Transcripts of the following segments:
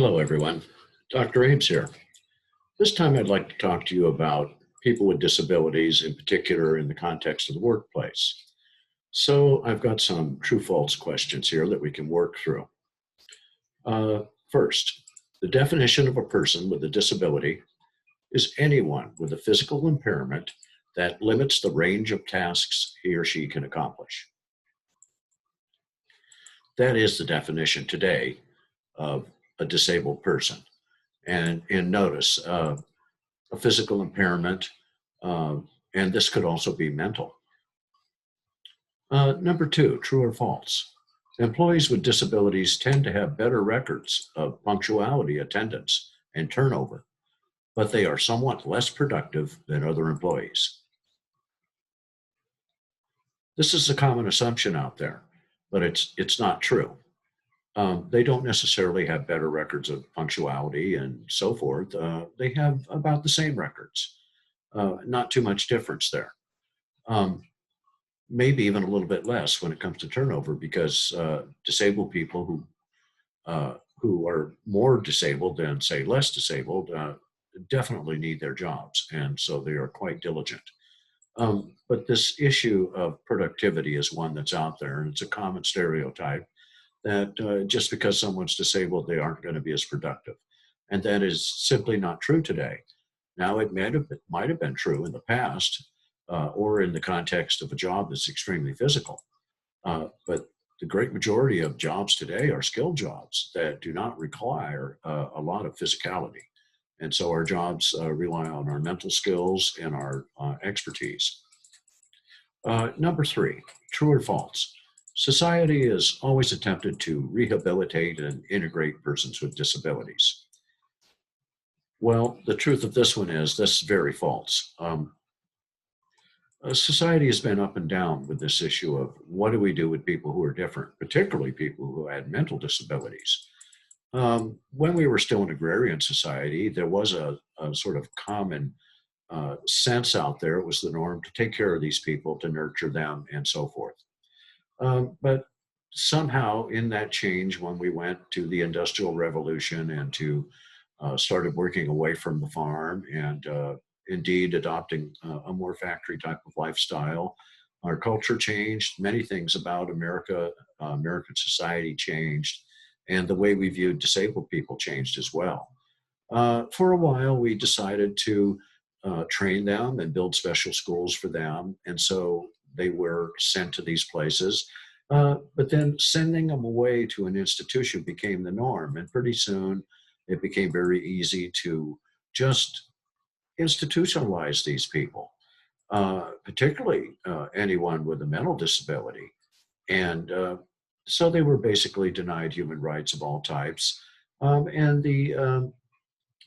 Hello, everyone. Dr. Eames here. This time I'd like to talk to you about people with disabilities, in particular in the context of the workplace. So I've got some true-false questions here that we can work through. First, the definition of a person with a disability is anyone with a physical impairment that limits the range of tasks he or she can accomplish. That is the definition today of a disabled person. And notice, a physical impairment, uh, and this could also be mental. Number two, true or false? Employees with disabilities tend to have better records of punctuality, attendance, and turnover, but they are somewhat less productive than other employees. This is a common assumption out there, but it's not true. They don't necessarily have better records of punctuality and so forth. They have about the same records, not too much difference there. Um, Maybe even a little bit less when it comes to turnover, because disabled people who are more disabled than, say, less disabled definitely need their jobs, and so they are quite diligent. But this issue of productivity is one that's out there, and it's a common stereotype that just because someone's disabled, they aren't going to be as productive, and that is simply not true today. Now, it might have been true in the past, or in the context of a job that's extremely physical. But the great majority of jobs today are skilled jobs that do not require a lot of physicality. And so our jobs rely on our mental skills and our expertise. Number three, true or false? Society has always attempted to rehabilitate and integrate persons with disabilities. Well, the truth of this one is this is very false. Society has been up and down with this issue of what do we do with people who are different, particularly people who had mental disabilities. When we were still an agrarian society, there was a sort of common sense out there. It was the norm to take care of these people, to nurture them, and so forth. But somehow, in that change, when we went to the Industrial Revolution and to started working away from the farm and indeed adopting a more factory type of lifestyle, our culture changed. Many things about America, American society changed, and the way we viewed disabled people changed as well. For a while, we decided to train them and build special schools for them. And so they were sent to these places. But then sending them away to an institution became the norm. And pretty soon it became very easy to just institutionalize these people, particularly anyone with a mental disability. And so they were basically denied human rights of all types. And the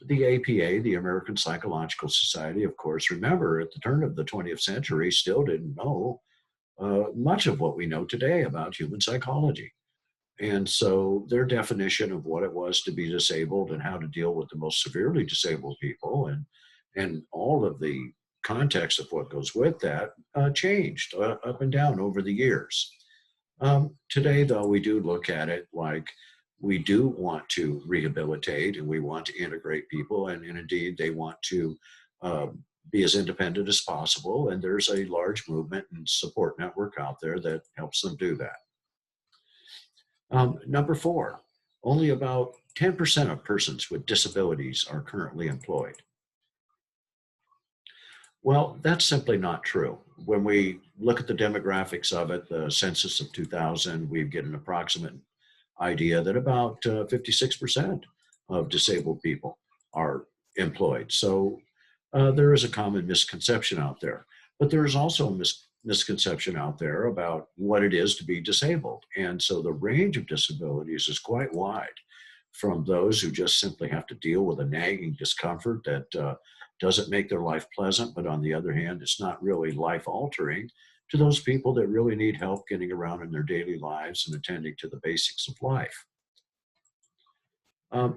APA, the American Psychological Society, of course, remember at the turn of the 20th century, still didn't know much of what we know today about human psychology. And so their definition of what it was to be disabled and how to deal with the most severely disabled people and all of the context of what goes with that changed up and down over the years. Today, though, we do look at it like we do want to rehabilitate and we want to integrate people, and indeed, they want to be as independent as possible. And there's a large movement and support network out there that helps them do that. Number four, only about 10% of persons with disabilities are currently employed. Well, that's simply not true. When we look at the demographics of it, the census of 2000, we get an approximate idea that about 56% of disabled people are employed. So there is a common misconception out there. But there is also a misconception out there about what it is to be disabled. And so the range of disabilities is quite wide, from those who just simply have to deal with a nagging discomfort that doesn't make their life pleasant, but on the other hand, it's not really life altering, to those people that really need help getting around in their daily lives and attending to the basics of life.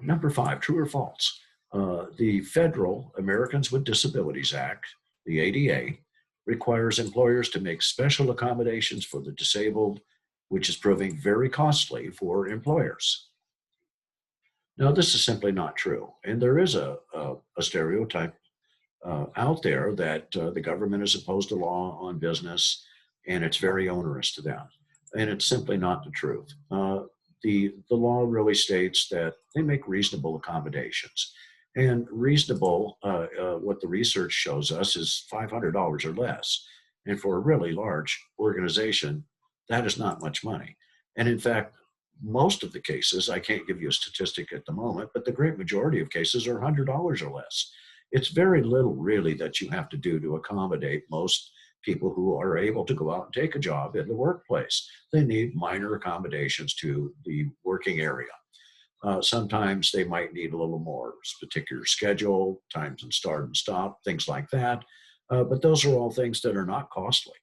Number five, true or false? The Federal Americans with Disabilities Act, the ADA, requires employers to make special accommodations for the disabled, which is proving very costly for employers. Now, this is simply not true. And there is a stereotype out there that the government is opposed to law on business and it's very onerous to them. And it's simply not the truth. The law really states that they make reasonable accommodations. And reasonable, what the research shows us is $500 or less. And for a really large organization, that is not much money. And in fact, most of the cases, I can't give you a statistic at the moment, but the great majority of cases are $100 or less. It's very little really that you have to do to accommodate most people who are able to go out and take a job in the workplace. They need minor accommodations to the working area. Sometimes they might need a little more particular schedule, times and start and stop, things like that. But those are all things that are not costly.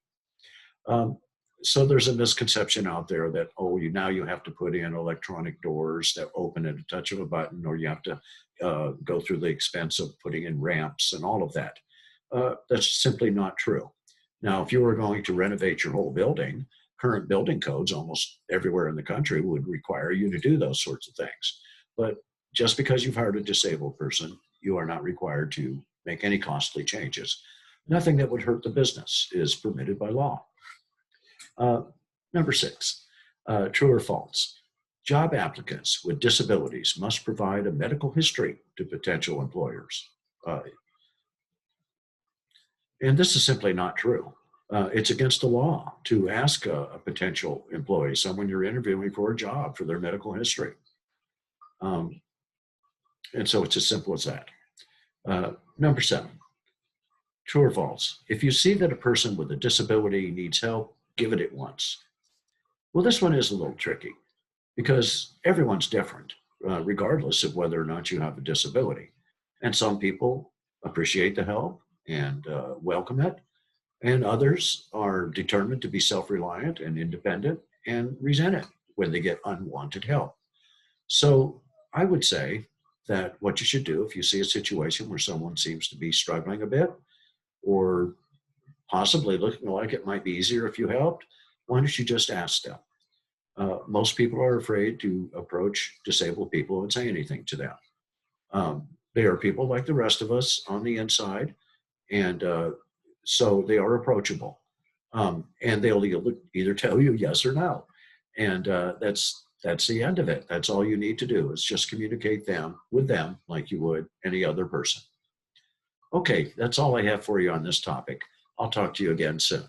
Um, so there's a misconception out there that, oh, now you have to put in electronic doors that open at a touch of a button, or you have to go through the expense of putting in ramps and all of that. That's simply not true. Now, if you were going to renovate your whole building, current building codes almost everywhere in the country would require you to do those sorts of things. But just because you've hired a disabled person, you are not required to make any costly changes. Nothing that would hurt the business is permitted by law. Uh, Number six, true or false? Job applicants with disabilities must provide a medical history to potential employers. Uh, and this is simply not true. It's against the law to ask a potential employee, someone you're interviewing for a job, for their medical history. Um, and so it's as simple as that. Number seven, true or false? If you see that a person with a disability needs help, give it at once. Well, this one is a little tricky because everyone's different, regardless of whether or not you have a disability. And some people appreciate the help and welcome it, and others are determined to be self reliant and independent and resent it when they get unwanted help. So I would say that what you should do if you see a situation where someone seems to be struggling a bit or possibly looking like it might be easier if you helped, why don't you just ask them? Most people are afraid to approach disabled people and say anything to them. They are people like the rest of us on the inside, and so they are approachable. And they'll either tell you yes or no, and that's the end of it. That's all you need to do is just communicate them with them like you would any other person. Okay, that's all I have for you on this topic. I'll talk to you again soon.